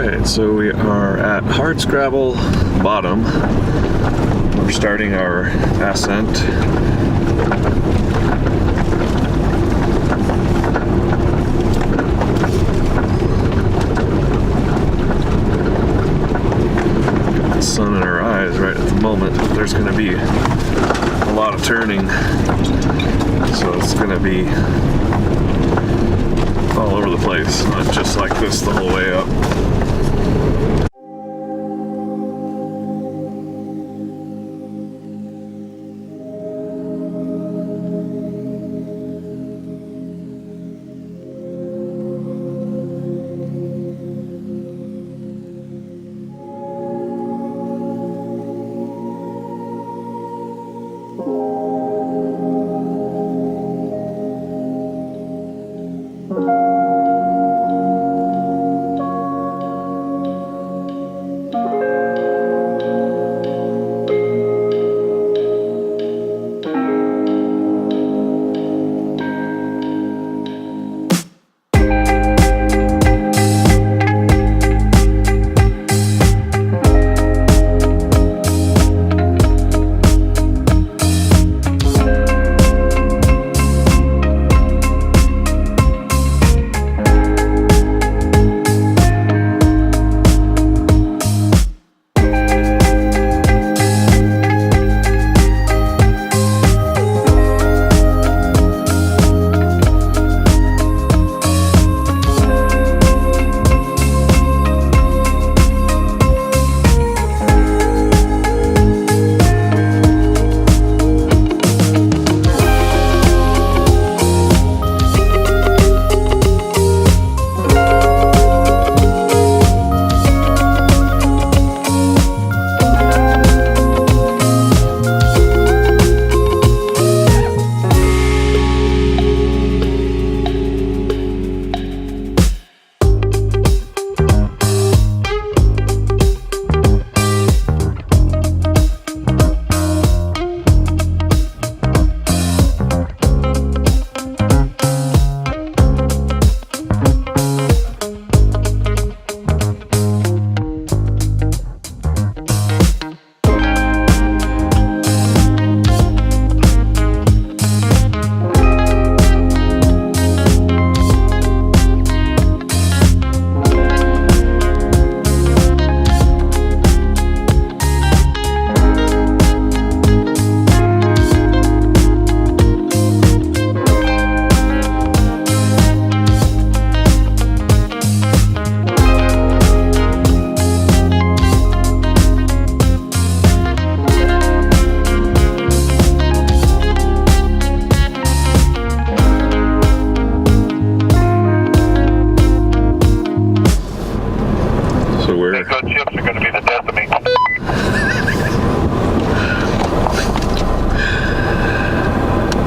Alright, so we are at Hard Scrabble bottom. We're starting our ascent. The sun in our eyes right at the moment, but there's going to be a lot of turning, so it's going to be all over the place, not just like this the whole way up.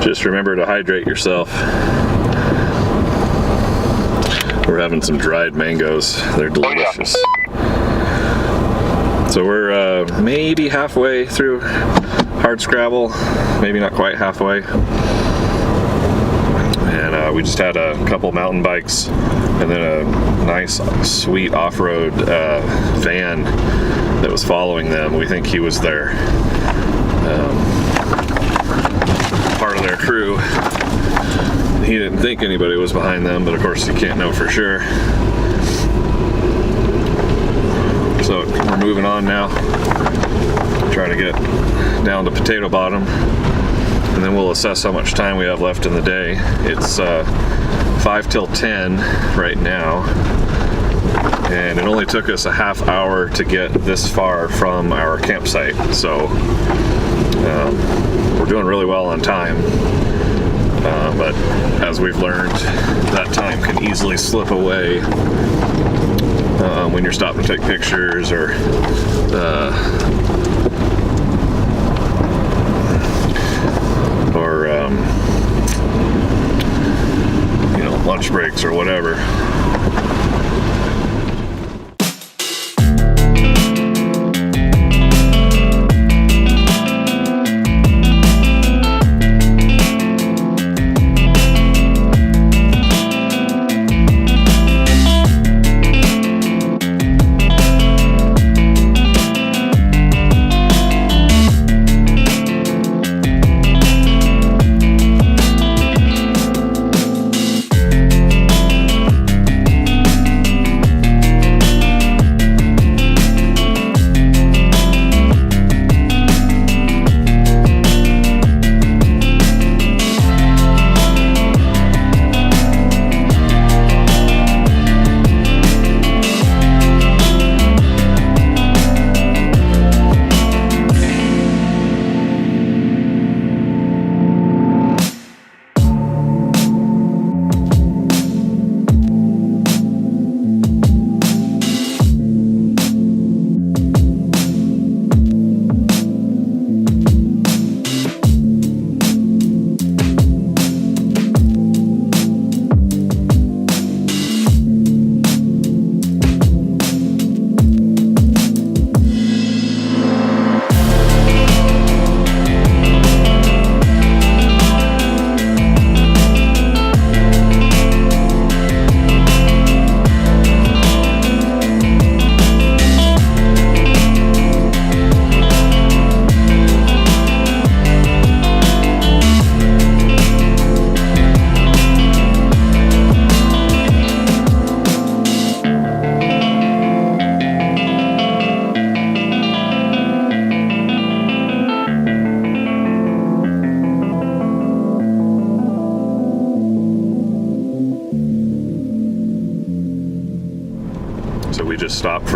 Just remember to hydrate yourself. We're having some dried mangoes. They're delicious. So we're maybe halfway through Hard Scrabble, maybe not quite halfway. And we just had a couple mountain bikes and then a nice, sweet off-road van that was following them. We think he was their part of their crew. He didn't think anybody was behind them, but of course you can't know for sure. So we're moving on now. Try to get down to Potato Bottom, and then we'll assess how much time we have left in the day. It's 5 till 10 right now, and it only took us a half hour to get this far from our campsite. So we're doing really well on time. But as we've learned, that time can easily slip away when you're stopping to take pictures or you know, lunch breaks or whatever.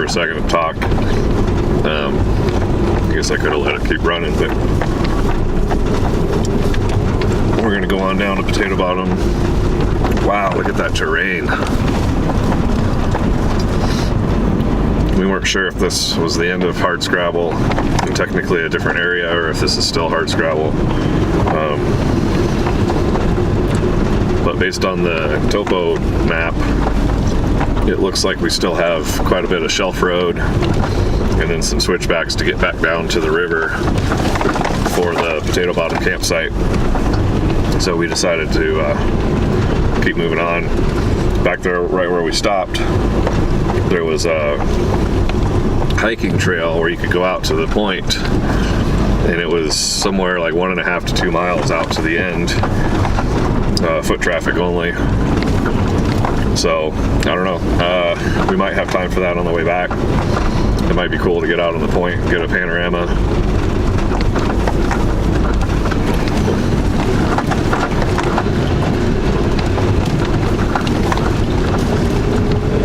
for a second to talk. I guess I could have let it keep running, but we're gonna go on down to Potato Bottom. Wow, look at that terrain. We weren't sure if this was the end of Hard Scrabble, and technically a different area, or if this is still Hard Scrabble. But based on the topo map, it looks like we still have quite a bit of shelf road and then some switchbacks to get back down to the river for the Potato Bottom campsite. So we decided to keep moving on. Back there, right where we stopped, there was a hiking trail where you could go out to the point, and it was somewhere like 1.5 to 2 miles out to the end, foot traffic only. So I don't know, we might have time for that on the way back. It might be cool to get out on the point and get a panorama.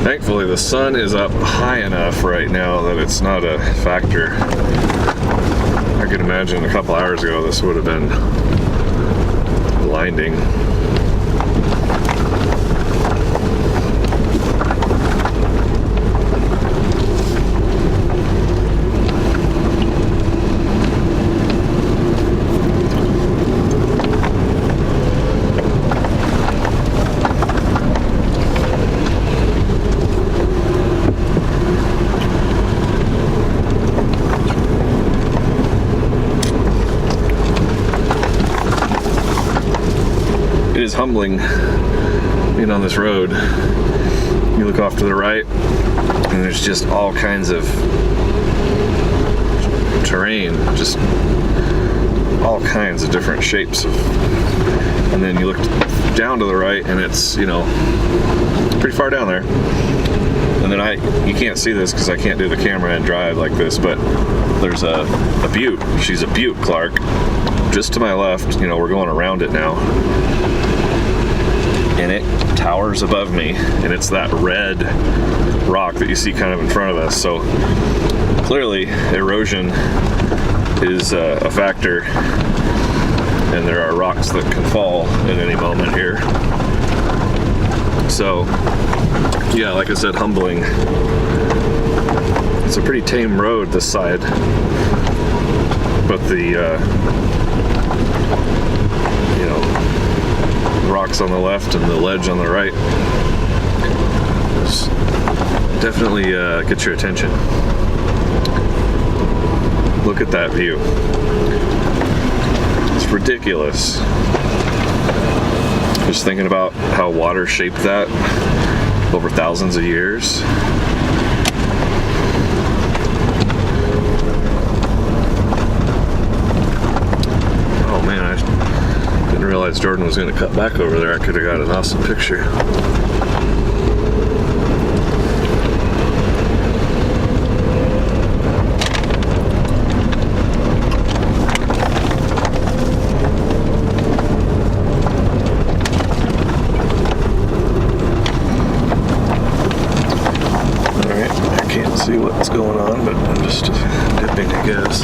Thankfully, the sun is up high enough right now that it's not a factor. I could imagine a couple hours ago this would have been blinding. Humbling being on this road. You look off to the right and there's just all kinds of terrain, just all kinds of different shapes of, and then you look down to the right and it's, you know, pretty far down there. And then you can't see this because I can't do the camera and drive like this, but there's a butte. She's a butte, Clark, just to my left. You know, we're going around it now, and it towers above me, and it's that red rock that you see kind of in front of us. So clearly erosion is a factor, and there are rocks that can fall at any moment here. So yeah, like I said, humbling. It's a pretty tame road this side, but the you know, rocks on the left and the ledge on the right definitely gets your attention. Look at that view. It's ridiculous. Just thinking about how water shaped that over thousands of years. Oh man, I didn't realize Jordan was going to cut back over there. I could have got an awesome picture. See what's going on, but I'm just dipping, I guess.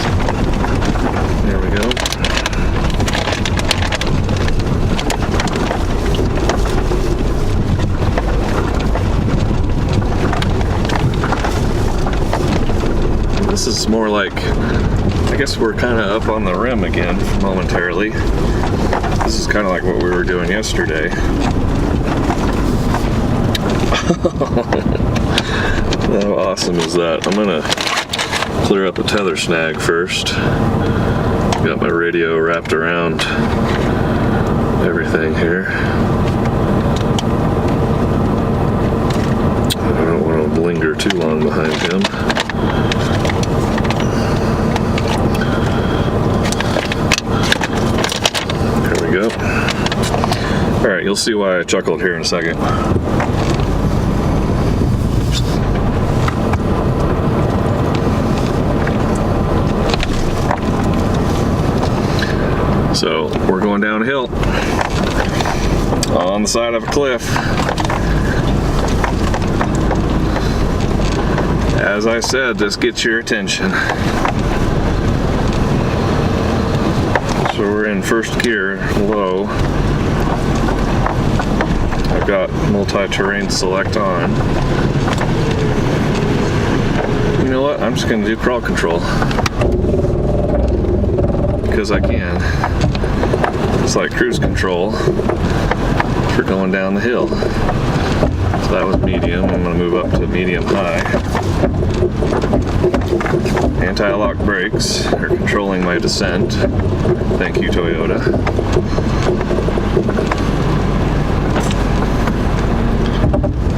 There we go. This is more like, I guess we're kind of up on the rim again momentarily. This is kind of like what we were doing yesterday. How awesome is that? I'm gonna clear up a tether snag first. Got my radio wrapped around everything here. I don't want to linger too long behind him. There we go. Alright, you'll see why I chuckled here in a second. So we're going down a hill on the side of a cliff As I said, this gets your attention. So we're in first gear, low. I've got multi-terrain select on. You know what? I'm just gonna do crawl control. Because I can. It's like cruise control for going down the hill. So that was medium. I'm gonna move up to medium high. Anti-lock brakes are controlling my descent. Thank you, Toyota.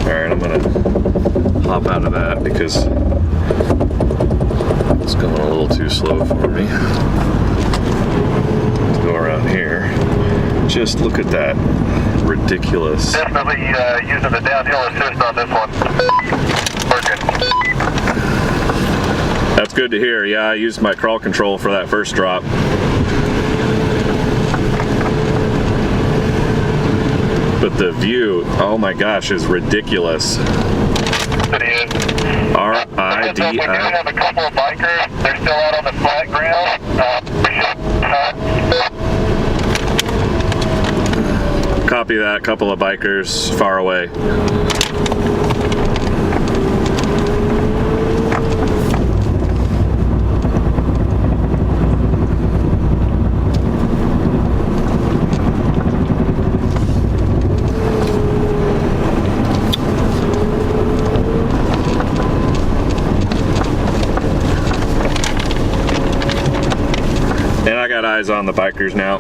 Alright, I'm gonna hop out of that because it's going a little too slow for me. Let's go around here. Just look at that. Ridiculous. Definitely using the downhill assist on this one. Working. That's good to hear. Yeah, I used my crawl control for that first drop. But the view, oh my gosh, is ridiculous. It is. R-I-D-I. We do have a couple of bikers. They're still out on the flat ground. Copy that. Couple of bikers far away. And I got eyes on the bikers now.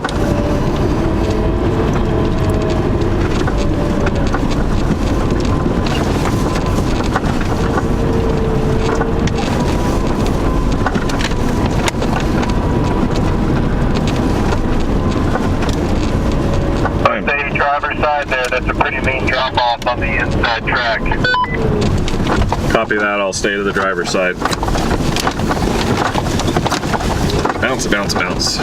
The driver's side there, that's a pretty mean drop off on the inside track. Copy that, I'll stay to the driver's side. Bounce, bounce, bounce.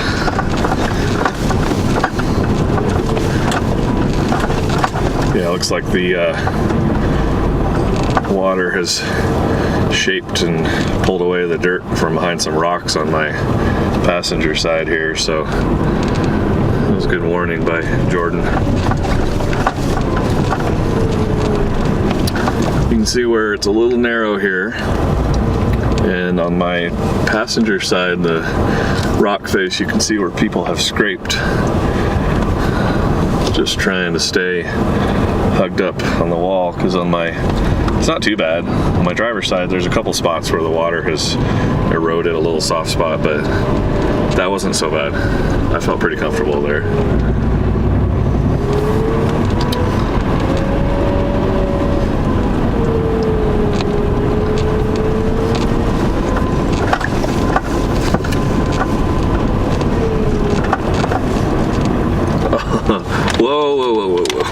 Yeah, it looks like the water has shaped and pulled away the dirt from behind some rocks on my passenger side here, so it was a good warning by Jordan. You can see where it's a little narrow here. And on my passenger side, the rock face, you can see where people have scraped. Just trying to stay hugged up on the wall, because on my, it's not too bad. On my driver's side, there's a couple spots where the water has eroded a little soft spot, but that wasn't so bad. I felt pretty comfortable there. Whoa, whoa, whoa, whoa, whoa.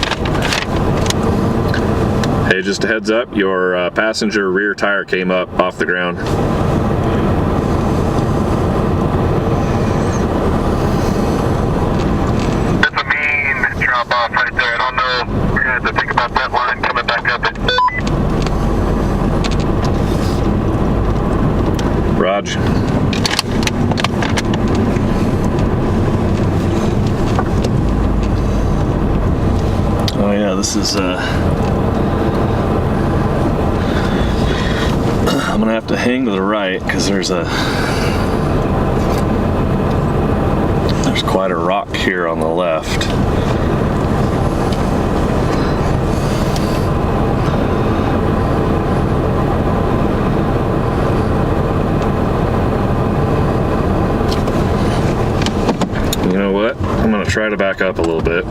Hey, just a heads up, your passenger rear tire came up off the ground. That's a mean drop off right there. I don't know. We're going to have to think about that line coming back up. Raj. Oh yeah, this is I'm gonna have to hang to the right because there's quite a rock here on the left. You know what? I'm gonna try to back up a little bit.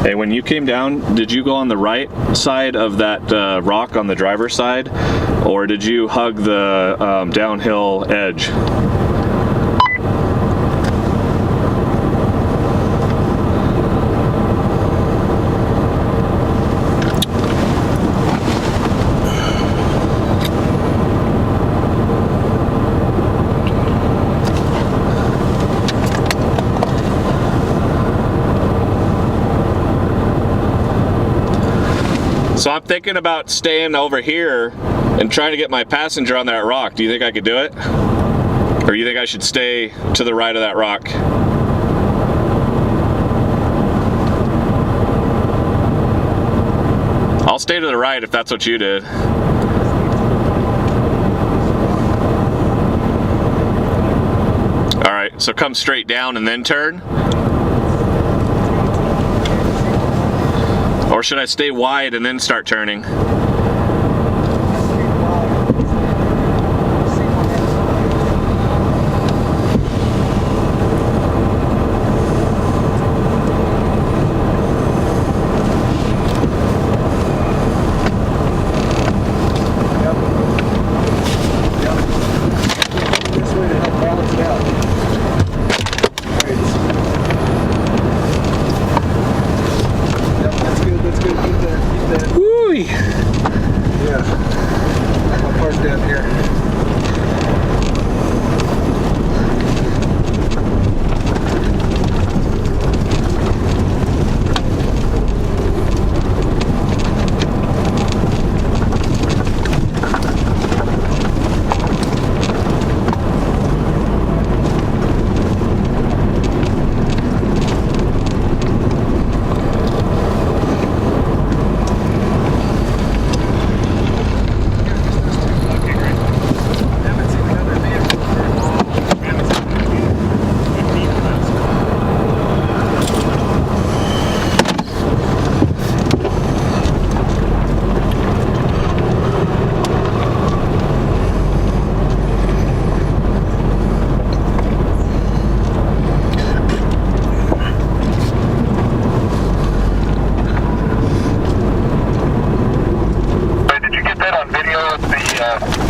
Hey, when you came down, did you go on the right side of that rock on the driver's side, or did you hug the downhill edge? So I'm thinking about staying over here and trying to get my passenger on that rock. Do you think I could do it? Or you think I should stay to the right of that rock? I'll stay to the right if that's what you did. All right, so come straight down and then turn? Or should I stay wide and then start turning?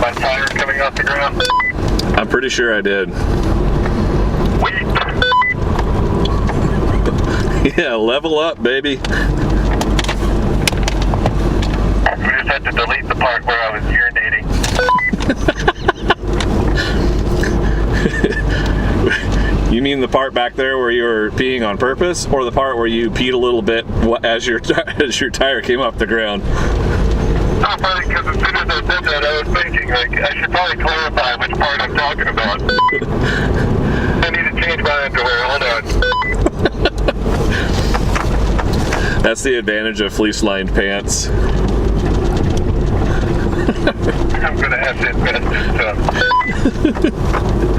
My tire coming off the ground? I'm pretty sure I did. Yeah, level up, baby. We just had to delete the part where I was urinating. You mean the part back there where you were peeing on purpose, or the part where you peed a little bit as your tire came off the ground? Oh, funny, because as soon as I said that, I was thinking, like, I should probably clarify which part I'm talking about. I need to change my underwear. Hold on. That's the advantage of fleece-lined pants. I'm gonna have to invest in some.